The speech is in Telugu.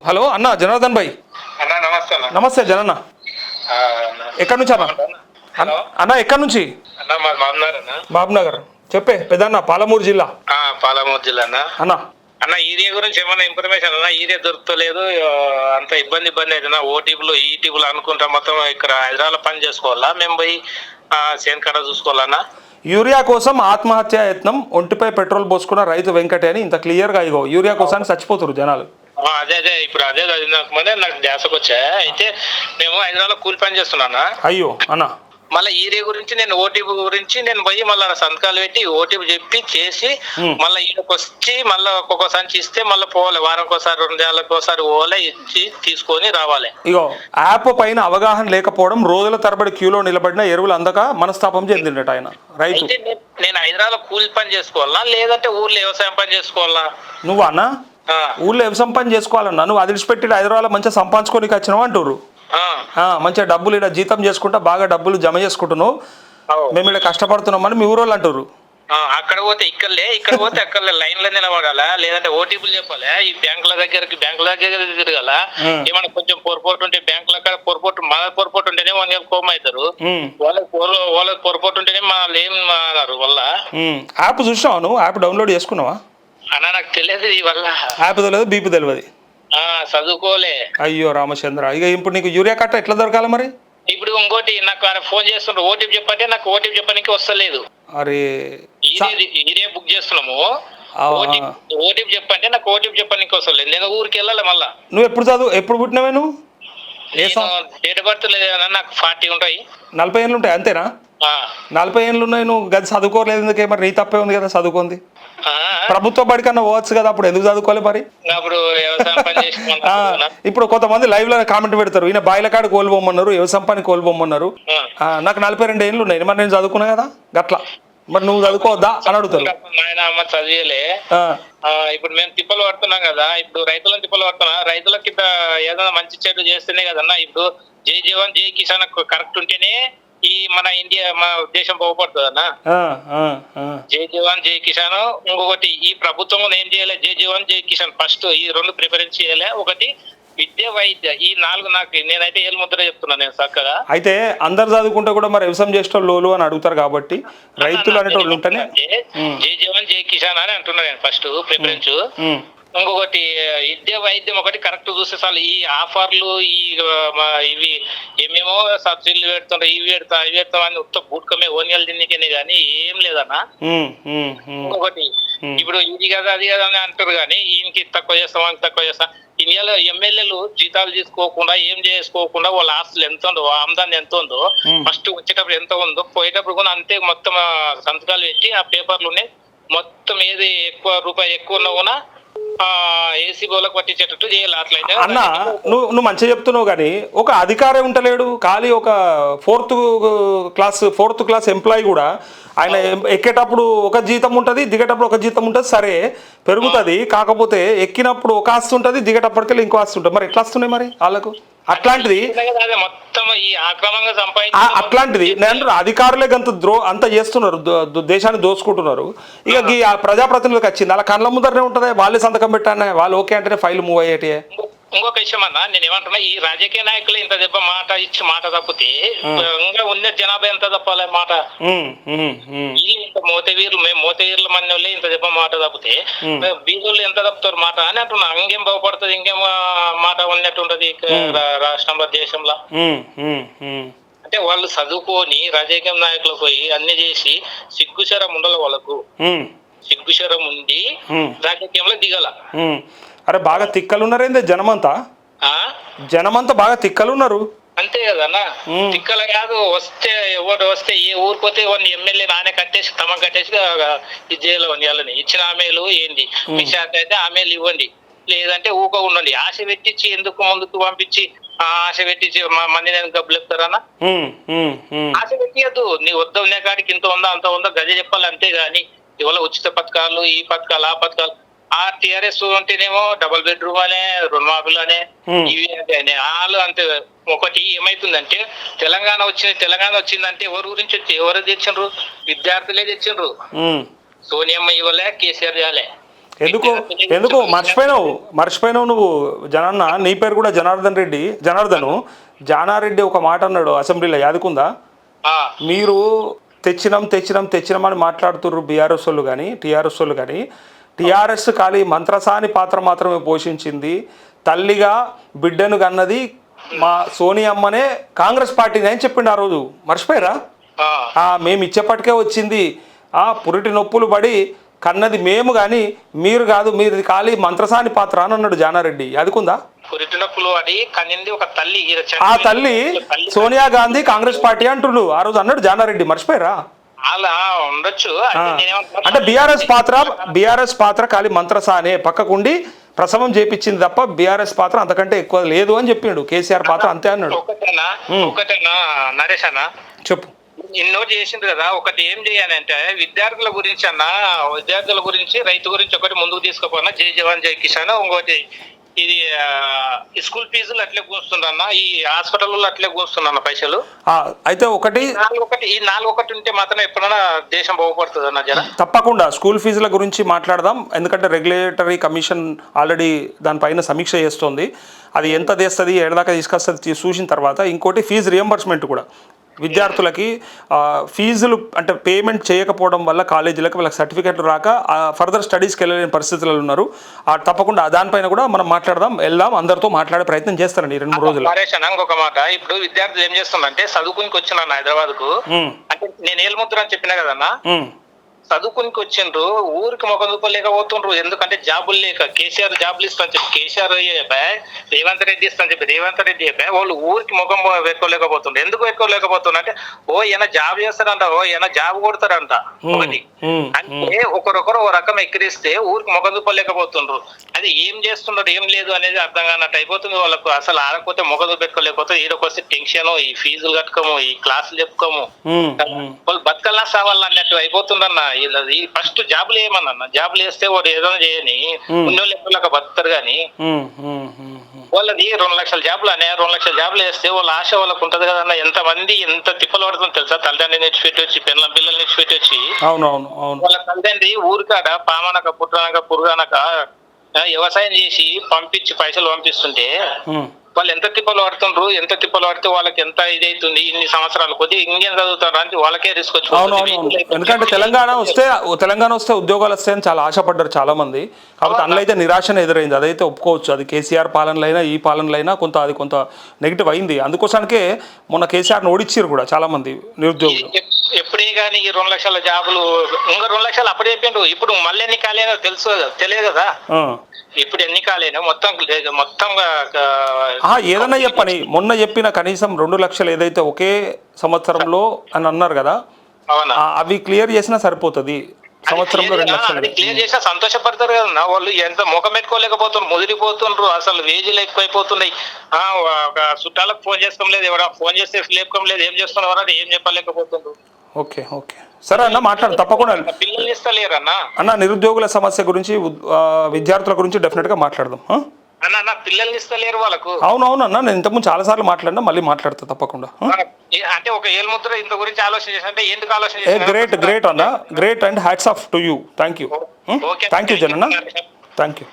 హలో అన్న జనార్దన్ భాయ్. అన్న నమస్తే అన్న. నమస్తే జనన్న. ఎక్కడి నుంచి అన్న? హలో అన్న ఎక్కడి నుంచి? అన్న మాది మామనగర్ అన్న. బాబునగర్. చెప్పే పెద్దన్న, పాలమూరు జిల్లా. పాలమూరు జిల్లా అన్న. అన్న అన్న ఈరియా గురించి ఏమన్నా ఇన్ఫర్మేషన్ అన్న? ఈరియా దొరుకుతలేదు, అంత ఇబ్బంది అవుతుంది. ఓటీపీలు ఈటీపీలు అనుకుంటా మొత్తం ఇక్కడ హైదరాబాద్ పని చేసుకోవాలా, మేము పోయి సేన్కాడ చూసుకోవాలన్నా? యూరియా కోసం ఆత్మహత్యా యత్నం, ఒంటిపై పెట్రోల్ పోసుకున్న రైతు వెంకటే అని ఇంత క్లియర్గా ఇగో యూరియా కోసానికి చచ్చిపోతారు జనాలు. అదే ఇప్పుడు అదే నాకు ధ్యాసకు వచ్చా. అయితే మేము హైదరాబాద్ కూలి పని చేస్తున్నానా. అయ్యో అన్న. మళ్ళీ ఈరియా గురించి నేను ఓటీపీ గురించి నేను పోయి మళ్ళీ సంతకాలు పెట్టి ఓటీపీ చెప్పి చేసి మళ్ళీ ఈయనకు వచ్చి మళ్ళీ ఒక్కొక్క సంచి ఇస్తే మళ్ళీ పోవాలి, వారంకోసారి 2 నెలలకోసారి పోవాలి, ఇచ్చి తీసుకొని రావాలి. ఇగో యాప్ పైన అవగాహన లేకపోవడం, రోజుల తరబడి క్యూలో నిలబడిన ఎరువులు అందక మనస్తాపం చెందిండట ఆయన రైతు. నేను హైదరాబాద్ కూలి పని చేసుకోవాలా లేదంటే ఊర్లో వ్యవసాయం పని చేసుకోవాలా? నువ్వు అన్న ఊళ్ళో వ్యవసాయం పని చేసుకోవాలన్నా, నువ్వు అది విడిచిపెట్టి హైదరాబాద్ మంచిగా సంపాదించుకోనికి వచ్చినావు అంటారు. మంచిగా డబ్బులు ఇక్కడ జీతం చేసుకుంటా బాగా డబ్బులు జమ చేసుకుంటున్నావు, మేము ఇక్కడ కష్టపడుతున్నామని మీ ఊరోళ్ళు అంటారు. అక్కడ పోతే ఇక్కడ పోతే అక్కడ లైన్లో నిలబడాలా, లేదంటే ఓటీపీలు చెప్పాలా, ఈ బ్యాంకుల దగ్గర తిరగాల. ఏమన్నా కొంచెం పొరపాటు ఉంటే బ్యాంకుల కాడ పొరపాటు, మన పొరపాటు ఉంటేనే వాళ్ళు కోమ అవుతారు, వాళ్ళకి పొరపాటు ఉంటేనే వాళ్ళు ఏం అన్నారు. వల్ల యాప్ చూసినావా నువ్వు? యాప్ డౌన్లోడ్ చేసుకున్నావా? అన్నా నాకు తెలియదు ఈ వల్ల. యాప్ తెలియదు, బీపీ తెలియదు, చదువుకోలే. అయ్యో రామచంద్ర. ఇక ఇప్పుడు నీకు యూరియా కట్ట ఎట్లా దొరకాలి మరి? ఇప్పుడు ఇంకోటి నాకు ఫోన్ చేస్తుండ్రు, ఓటీపీ చెప్పంటే నాకు ఓటీపీ చెప్పడానికి వస్తలేదు. అరే ఈరియా బుక్ చేస్తున్నాము, ఓటీపీ చెప్పంటే నాకు ఓటీపీ చెప్పడానికి వస్తలేదు. నేను ఊరికి వెళ్ళాలి మళ్ళా. నువ్వు ఎప్పుడు పుట్టినవే నువ్వు? డేట్ ఆఫ్ బర్త్ లేదన్నా, నాకు 40 ఉంటాయి. 40 ఏళ్ళు ఉంటాయి అంతేనా? 40 ఏళ్ళు ఉన్నాయి, నువ్వు గది చదువుకోలేదు ఎందుకే మరి? నీ తప్పే ఉంది కదా చదువుకుంది. ప్రభుత్వ బడి కన్నా పోవచ్చు కదా, అప్పుడు ఎందుకు చదువుకోవాలి మరి? ఇప్పుడు కొంతమంది లైవ్ లో కామెంట్ పెడతారు, ఈయన బాయిల కాడ కోల్పోమన్నారు, వ్యవసాయం పని కోల్పోమన్నారు. నాకు 42 ఏళ్ళు ఉన్నాయి, మరి నేను చదువుకున్నా కదా గట్లా, మరి నువ్వు చదువుకోవద్దా అని అడుగుతారు. చదివేలే. ఇప్పుడు మేము తిప్పలు పడుతున్నాం కదా, ఇప్పుడు రైతులను తిప్పలు పడుతున్నా, రైతులకి ఏదైనా మంచి చెడు చేస్తేనే కదన్నా. ఇప్పుడు జై జవాన్ జై కిసాన్ కరెక్ట్ ఉంటేనే ఈ మన దేశం బాగుపడుతుంది అన్న. జై జవాన్ జై కిసాన్. ఇంకొకటి ఈ ప్రభుత్వం ఏం చేయాలి, జై జవాన్ జై కిసాన్ ఫస్ట్ ఈ 2 ప్రిఫరెన్స్ చేయాలి. ఒకటి విద్య వైద్య, ఈ 4 నాకు నేనైతే ఏళ్ళు ముద్ర చెప్తున్నాను నేను చక్కగా. అయితే అందరు చదువుకుంటే కూడా మరి వ్యవసాయం చేసే లోలు అని అడుగుతారు కాబట్టి రైతులు అనేటోళ్ళు ఉంటేనే జై జవాన్ జై కిసాన్ అని అంటున్నా నేను ఫస్ట్ ప్రిఫరెన్స్. ఇంకొకటి విద్య వైద్యం ఒకటి కరెక్ట్ చూస్తే చాలు. ఈ ఆఫర్లు ఇవి ఏమేమో సబ్సిడీలు పెడుతుంటారు, ఇవి పెడతాం అని ఉత్త బూట్కమే ఓనియాలు తిన్నికనే కానీ ఏం లేదన్నా. ఇంకొకటి ఇప్పుడు ఇది కదా అది కదా అని అంటారు కానీ ఈయనకి తక్కువ చేస్తాం అని తక్కువ చేస్తాం. ఇండియాలో ఎమ్మెల్యేలు జీతాలు తీసుకోకుండా ఏం చేసుకోకుండా వాళ్ళ ఆస్తులు ఎంత ఉందో, ఆమ్దాన్ని ఎంత ఉందో, ఫస్ట్ వచ్చేటప్పుడు ఎంత ఉందో, పోయేటప్పుడు కూడా అంతే మొత్తం సంతకాలు పెట్టి ఆ పేపర్లోనే మొత్తం ఏది రూపాయి ఎక్కువ ఉన్నా కూడా ఏసీ బోలకు పట్టించేటట్టు చేయాలి. అట్లయితే అన్న నువ్వు మంచిగా చెప్తున్నావు కానీ ఒక అధికారే ఉంటలేడు, ఖాళీ ఒక 4th క్లాస్ ఎంప్లాయీ కూడా ఆయన ఎక్కేటప్పుడు ఒక జీతం ఉంటుంది, దిగేటప్పుడు ఒక జీతం ఉంటుంది, సరే పెరుగుతుంది. కాకపోతే ఎక్కినప్పుడు ఒక ఆస్తి ఉంటుంది, దిగేటప్పటికెళ్ళి ఇంకో ఆస్తి ఉంటుంది. మరి ఎట్లా వస్తున్నాయి మరి వాళ్ళకు? అట్లాంటిది అట్లాంటిది నేను అధికారులే అంత చేస్తున్నారు, దేశాన్ని దోచుకుంటున్నారు. ఇక ఈ ప్రజాప్రతినిధులకు వచ్చింది అలా కళ్ళ ముందరనే ఉంటుంది, వాళ్ళే సంతకం పెట్టానే, వాళ్ళు ఓకే అంటేనే ఫైల్ మూవ్ అయ్యేటి. ఇంకొక విషయం అన్నా, నేను ఏమంటున్నా, ఈ రాజకీయ నాయకులు ఇంత దెబ్బ మాట ఇచ్చి మాట తప్పితే ఇంకా ఉన్న జనాభా ఎంత తప్పాలి మాట? ఇంత మేము మోతవీరుల మన ఇంత దెబ్బ మాట తప్పితే బీజోళ్ళు ఎంత తప్పుతారు మాట అని అంటున్నా. ఇంకేం బాగుపడుతుంది, ఇంకేం మాట ఉన్నట్టు ఉంటది రాష్ట్రంలో దేశంలో. అంటే వాళ్ళు చదువుకొని రాజకీయ నాయకులకు పోయి అన్ని చేసి సిగ్గుశరం ఉండాలి వాళ్ళకు, సిగ్గుశరం ఉండి రాజకీయంలో దిగాల. అరే బాగా తిక్కలున్నారేందే జనమంతా బాగా తిక్కలున్నారు. అంతే కదన్నా, తిక్కల కాదు. ఎవరు వస్తే ఏ ఊరికి పోతే వాడిని ఎమ్మెల్యే నానే కట్టేసి ఇది జైలు వాళ్ళని ఇచ్చిన ఆమెలు ఏంది, మీ శాఖ అయితే ఆమెలు ఇవ్వండి, లేదంటే ఊక ఉండండి. ఆశ పెట్టించి ఎందుకు ముందుకు పంపించి ఆశ పెట్టించి మంది నేను గబ్బులు చెప్తారన్నా. ఆశ పెట్టియద్దు, నీ వద్ద ఉన్న కాడికి ఇంత ఉందా అంత ఉందా గది చెప్పాలి. అంతేగాని ఇవాళ ఉచిత పథకాలు, ఈ పథకాలు, ఆ పథకాలు, ఆ టీఆర్ఎస్ ఉంటేనేమో డబుల్ బెడ్రూమ్ అనే, రుణమాఫీలు అనే, ఇవి అనే వాళ్ళు అంతే. ఒకటి ఏమైతుందంటే తెలంగాణ వచ్చిందంటే ఎవరి గురించి వచ్చి ఎవరు తెచ్చిండ్రు? విద్యార్థులే తెచ్చిండ్రు. సోనియమ్మ ఇవ్వలే, కేసీఆర్ ఇవ్వలే. ఎందుకు ఎందుకు మర్చిపోయినావు నువ్వు జనాన్న, నీ పేరు కూడా జనార్దను జానారెడ్డి ఒక మాట అన్నాడు అసెంబ్లీలో, యాదుకుందా? మీరు తెచ్చినాం అని మాట్లాడుతుర్రు బీఆర్ఎస్ వాళ్ళు కానీ టీఆర్ఎస్ వాళ్ళు కానీ. టీఆర్ఎస్ ఖాళీ మంత్రసాని పాత్ర మాత్రమే పోషించింది, తల్లిగా బిడ్డను కన్నది మా సోనియమ్మనే కాంగ్రెస్ పార్టీని అని చెప్పిండు ఆ రోజు. మర్చిపోయారా? మేము ఇచ్చేపటికే వచ్చింది, పురిటి నొప్పులు పడి కన్నది మేము కానీ మీరు కాదు, మీరు ఖాళీ మంత్రసాని పాత్ర అని అన్నాడు జానారెడ్డి. అదికుందా? పురిటి నొప్పులు పడి కన్నింది ఒక తల్లి, ఆ తల్లి సోనియా గాంధీ కాంగ్రెస్ పార్టీ అంటుండు ఆ రోజు అన్నాడు జానారెడ్డి. మర్చిపోయారా? అలా ఉండొచ్చు. అంటే బీఆర్ఎస్ పాత్ర ఖాళీ మంత్రసానే పక్కకుండి ప్రసవం చేపించింది తప్ప బీఆర్ఎస్ పాత్ర అంతకంటే ఎక్కువ లేదు అని చెప్పిండు. కేసీఆర్ పాత్ర అంతే అన్నాడు. ఒకటేనా నరేష్ అన్న, చెప్పు. ఎన్నో చేసిండ్రు కదా, ఒకటి ఏం చేయాలంటే విద్యార్థుల గురించి రైతు గురించి ఒకటి ముందుకు తీసుకుపోయినా, జై జవాన్ జై కిసాన్. ఇంకోటి ఇది స్కూల్ ఫీజులు అట్లే కూర్చుందన్న, ఈ హాస్పిటల్లో అట్లే కూర్చుందన్న పైసలు. అయితే ఈ నాలుగు ఉంటే మాత్రం ఎప్పుడైనా దేశం బాగుపడుతుంది అన్న జన. తప్పకుండా స్కూల్ ఫీజుల గురించి మాట్లాడదాం, ఎందుకంటే రెగ్యులేటరీ కమిషన్ ఆల్రెడీ దానిపైన సమీక్ష చేస్తోంది. అది ఎంత తెస్తుంది, ఏడదాకా తీసుకొస్తుంది చూసిన తర్వాత. ఇంకోటి ఫీజు రియంబర్స్మెంట్ కూడా విద్యార్థులకి ఫీజులు అంటే పేమెంట్ చేయకపోవడం వల్ల కాలేజీలకు వాళ్ళకి సర్టిఫికెట్లు రాక ఫర్దర్ స్టడీస్కి వెళ్ళలేని పరిస్థితుల్లో ఉన్నారు. తప్పకుండా దానిపైన కూడా మనం వెళ్దాం, అందరితో మాట్లాడే ప్రయత్నం చేస్తారండి 2-3 రోజులు. ఇంకొక మాట, ఇప్పుడు విద్యార్థులు ఏం చేస్తున్నారంటే చదువుకునికి వచ్చిన హైదరాబాద్ కు, అంటే నేను ఏలుముద్ర అని చెప్పినా కదన్నా, చదువుకునికి వచ్చిండ్రు, ఊరికి మొఖం చూపలేకపోతుండ్రు. ఎందుకంటే జాబులు లేక. కేసీఆర్ జాబులు ఇస్తాను చెప్పి కేసీఆర్ రేవంత్ రెడ్డి ఇస్తాను చెప్పి రేవంత్ రెడ్డి వాళ్ళు ఊరికి ముఖం పెట్టుకోలేకపోతుండ్రు. ఎందుకు పెట్టుకోలేకపోతున్నా అంటే, ఈయన జాబ్ చేస్తారంట, ఈయన జాబ్ కొడతారంట. ఒకటి అంటే ఒకరొకరు ఓ రకం ఎక్కిరిస్తే ఊరికి ముఖం చూపలేకపోతుండ్రు. అది ఏం చేస్తున్నారు ఏం లేదు అనేది అర్థం కానట్టు అయిపోతుంది వాళ్ళకు. అసలు ఆడకపోతే ముఖం చూపెట్టుకోలేకపోతే, ఈడకొస్తే టెన్షన్, ఈ ఫీజులు కట్టుకోము, ఈ క్లాసులు చెప్పుకోము, వాళ్ళు బతకల్లా సావాళ్ళు అన్నట్టు అయిపోతుందన్న. ఈ ఫస్ట్ జాబులు ఏమన్నా, జాబులు వేస్తే వాడు ఏదైనా చేయని ఉన్నోళ్ళు ఎప్పుడు బతుకుతారు. కానీ వాళ్ళది 2 లక్షల జాబులు అనే 2 లక్షల జాబులు వేస్తే వాళ్ళ ఆశ వాళ్ళకు ఉంటది కదన్న. ఎంత మంది ఎంత తిప్పలు పడుతుంది తెలుసా, తల్లిదండ్రులు నిడిచిపెట్టి వచ్చి, పిల్లల్ని నిడిచిపెట్టి వచ్చి, వాళ్ళ తల్లిదండ్రి ఊరికాడ పామనక పుట్టనక పురుగనక వ్యవసాయం చేసి పైసలు పంపిస్తుంటే వాళ్ళు ఎంత తిప్పలు పడితే వాళ్ళకి ఎంత ఇదైతుంది. ఇన్ని సంవత్సరాలు కొద్ది ఇంకేం చదువుతారు అంటే వాళ్ళకే రిస్క్ వచ్చి. ఎందుకంటే తెలంగాణ వస్తే ఉద్యోగాలు వస్తాయని చాలా ఆశపడ్డారు చాలా మంది. కాబట్టి అందులో అయితే నిరాశనే ఎదురైంది, అదైతే ఒప్పుకోవచ్చు. అది కేసీఆర్ పాలనలైనా ఈ పాలనలైనా కొంత నెగిటివ్ అయింది. అందుకోసానికే మొన్న కేసీఆర్ని ఓడిచ్చారు కూడా చాలా మంది నిరుద్యోగులు. ఎప్పుడే కానీ ఈ 2 లక్షల జాబులు, ఇంకా 2 లక్షలు అప్పుడే చెప్పిండ్రు. ఇప్పుడు మళ్ళీ ఎన్ని కాలేనో తెలియదు కదా. ఇప్పుడు ఎన్ని కాలేనో మొత్తం ఏదన్నా చెప్పని మొన్న చెప్పిన కనీసం 2 లక్షలు ఏదైతే ఒకే సంవత్సరంలో అని అన్నారు కదా, అవి క్లియర్ చేసినా సరిపోతుంది. సంవత్సరంలో 2 లక్షలు క్లియర్ చేసినా సంతోషపడతారు కదా వాళ్ళు. ఎంత ముఖం పెట్టుకోలేకపోతున్నారు, ముదిరిపోతుండ్రు. అసలు వేజీలు ఎక్కువైపోతున్నాయి. చుట్టాలకు ఫోన్ చేసుకోం లేదు, ఎవరైనా ఫోన్ చేస్తే లేపకం లేదు, ఏం చేస్తున్నారు అని ఏం చెప్పలేకపోతుండ్రు. ఓకే సరే అన్న, మాట్లాడు తప్పకుండా. పిల్లలు ఇస్తలేరన్నా అన్న, నిరుద్యోగుల సమస్య గురించి విద్యార్థుల గురించి డెఫినెట్ గా మాట్లాడదాం. అన్న పిల్లల్ని ఇస్తలేరు వాళ్ళకు. అవునవునన్నా, నేను ఇంతకుముందు చాలా సార్లు మాట్లాడినా, మళ్ళీ మాట్లాడతా తప్పకుండా. అంటే ఒక ఏలుముద్ర ఇంత గురించి ఆలోచన చేసి అంటే ఎందుకు ఆలోచన గ్రేట్ అన్న, great and hats off to you. Thank you జనన్న, థ్యాంక్ యూ.